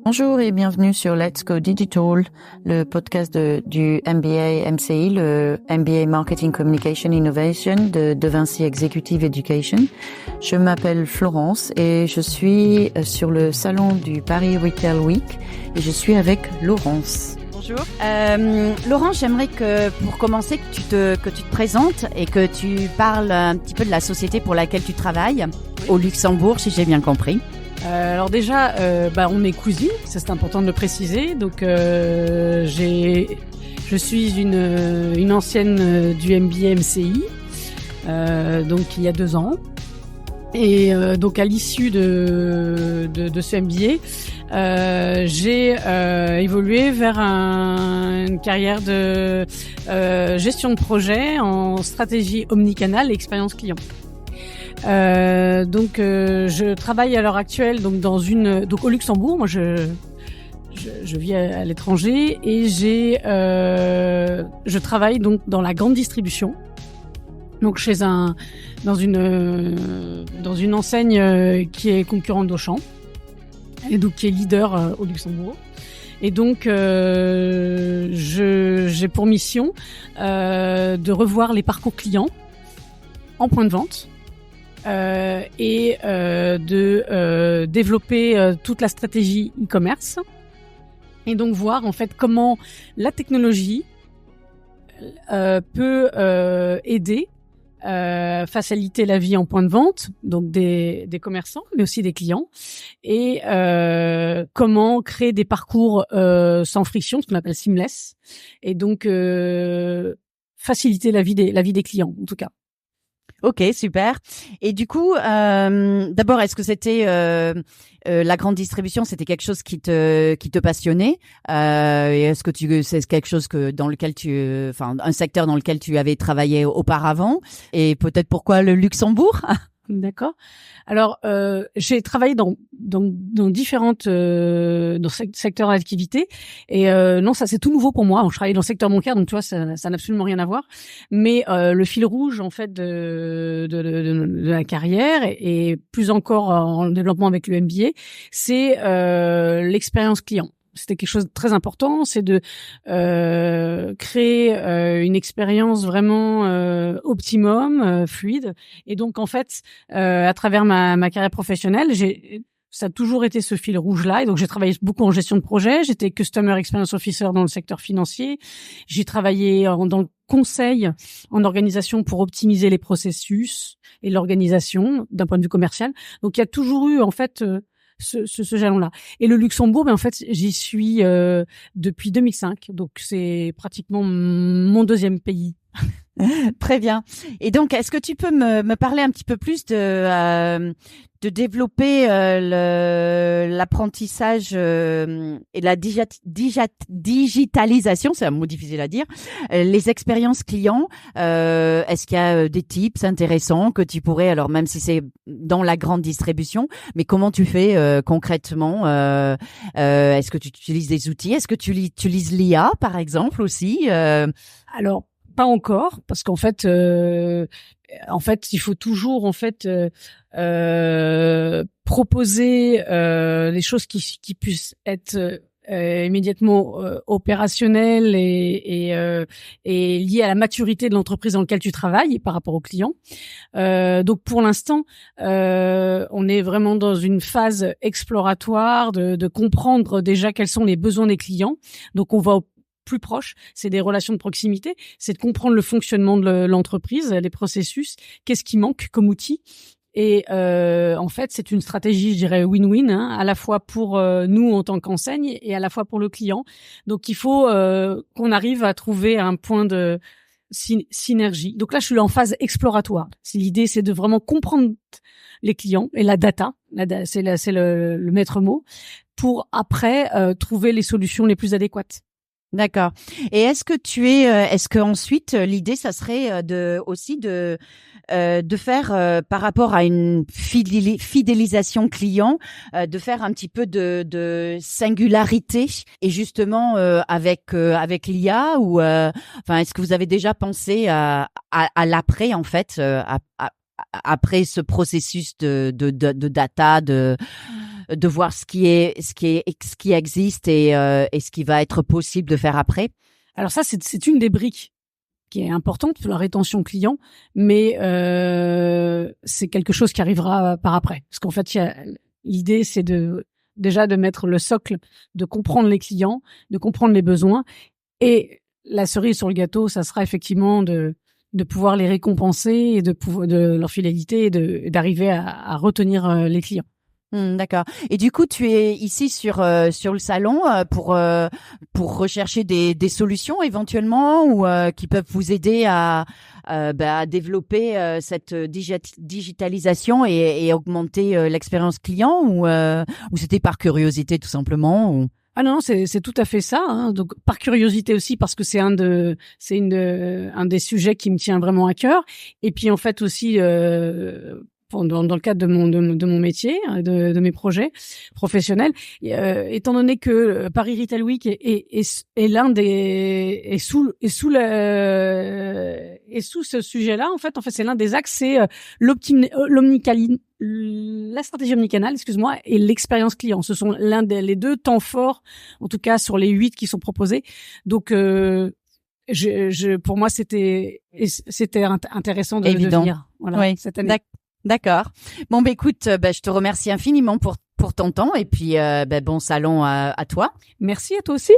Bonjour et bienvenue sur Let's Go Digital, le podcast du MBA MCI, le MBA Marketing Communication Innovation de Vinci Executive Education. Je m'appelle Florence et je suis sur le salon du Paris Retail Week et je suis avec Laurence. Bonjour. Laurence, j'aimerais que pour commencer que tu te présentes et que tu parles un petit peu de la société pour laquelle tu travailles au Luxembourg, si j'ai bien compris. Alors déjà, on est cousines, ça c'est important de le préciser. Donc je suis une ancienne du MBA MCI, donc il y a 2 ans. Et donc à l'issue de ce MBA, j'ai évolué vers une carrière de gestion de projet en stratégie omnicanal et expérience client. Je travaille à l'heure actuelle donc au Luxembourg. Moi je vis à l'étranger et je travaille donc dans la grande distribution. Donc dans une enseigne qui est concurrente d'Auchan et donc qui est leader au Luxembourg. Et donc j'ai pour mission de revoir les parcours clients en point de vente. Et de développer toute la stratégie e-commerce et donc voir en fait comment la technologie peut aider, faciliter la vie en point de vente, donc des commerçants mais aussi des clients, et comment créer des parcours sans friction, ce qu'on appelle seamless, et donc faciliter la vie des clients en tout cas. Ok, super. Et du coup, d'abord, est-ce que c'était la grande distribution, c'était quelque chose qui te passionnait, et est-ce que c'est quelque chose dans lequel un secteur dans lequel tu avais travaillé auparavant, et peut-être pourquoi le Luxembourg? D'accord. Alors, j'ai travaillé dans différentes secteurs d'activité et non, ça c'est tout nouveau pour moi. Je travaillais dans le secteur bancaire, donc tu vois, ça n'a absolument rien à voir. Mais le fil rouge en fait de la carrière et plus encore en développement avec le MBA, c'est l'expérience client. C'était quelque chose de très important, c'est de créer une expérience vraiment optimum, fluide. Et donc en fait, à travers ma carrière professionnelle, ça a toujours été ce fil rouge-là. Et donc j'ai travaillé beaucoup en gestion de projet. J'étais Customer Experience Officer dans le secteur financier. J'ai travaillé dans le conseil en organisation pour optimiser les processus et l'organisation d'un point de vue commercial. Donc il y a toujours eu en fait ce jalon-là. Et le Luxembourg, en fait, j'y suis depuis 2005, donc c'est pratiquement mon 2e pays. Très bien. Et donc, est-ce que tu peux me parler un petit peu plus de développer l'apprentissage et la digitalisation, c'est un mot difficile à dire, les expériences clients. Est-ce qu'il y a des tips intéressants que tu pourrais, alors même si c'est dans la grande distribution, mais comment tu fais concrètement, est-ce que tu utilises des outils, est-ce que tu utilises l'IA par exemple aussi? Alors pas encore, parce qu'en fait, il faut toujours en fait proposer des choses qui puissent être immédiatement opérationnelles et liées à la maturité de l'entreprise dans laquelle tu travailles et par rapport aux clients. Donc pour l'instant, on est vraiment dans une phase exploratoire de comprendre déjà quels sont les besoins des clients. Donc on va au plus proche, c'est des relations de proximité, c'est de comprendre le fonctionnement de l'entreprise, les processus, qu'est-ce qui manque comme outil. Et en fait, c'est une stratégie, je dirais, win-win, à la fois pour nous en tant qu'enseigne et à la fois pour le client. Donc, il faut qu'on arrive à trouver un point de synergie. Donc là, je suis en phase exploratoire. L'idée, c'est de vraiment comprendre les clients et la data. C'est le maître mot pour après trouver les solutions les plus adéquates. D'accord. Et est-ce que ensuite l'idée ça serait de faire par rapport à une fidélisation client, de faire un petit peu de singularité et justement avec l'IA ou est-ce que vous avez déjà pensé à l'après en fait après ce processus de data, de voir ce qui existe et ce qui va être possible de faire après? Alors ça, c'est une des briques qui est importante pour la rétention client, mais c'est quelque chose qui arrivera par après. Parce qu'en fait, l'idée, c'est déjà de mettre le socle, de comprendre les clients, de comprendre les besoins, et la cerise sur le gâteau, ça sera effectivement de pouvoir les récompenser et de leur fidélité et d'arriver à retenir les clients. D'accord. Et du coup, tu es ici sur le salon pour rechercher des solutions éventuellement ou qui peuvent vous aider à développer cette digitalisation et augmenter l'expérience client ou c'était par curiosité tout simplement ou... Ah non, c'est tout à fait ça. Hein. Donc par curiosité aussi parce que c'est un des sujets qui me tient vraiment à cœur. Et puis en fait aussi dans le cadre de mon métier, de mes projets professionnels, étant donné que Paris Retail Week est l'un des est sous ce sujet-là, en fait c'est l'un des axes, c'est la stratégie omnicanal, excuse-moi, et l'expérience client. Ce sont les deux temps forts, en tout cas sur les 8 qui sont proposés. Donc pour moi c'était intéressant de venir cette année. D'accord. Bon, écoute, je te remercie infiniment pour ton temps et puis bon salon à toi. Merci à toi aussi.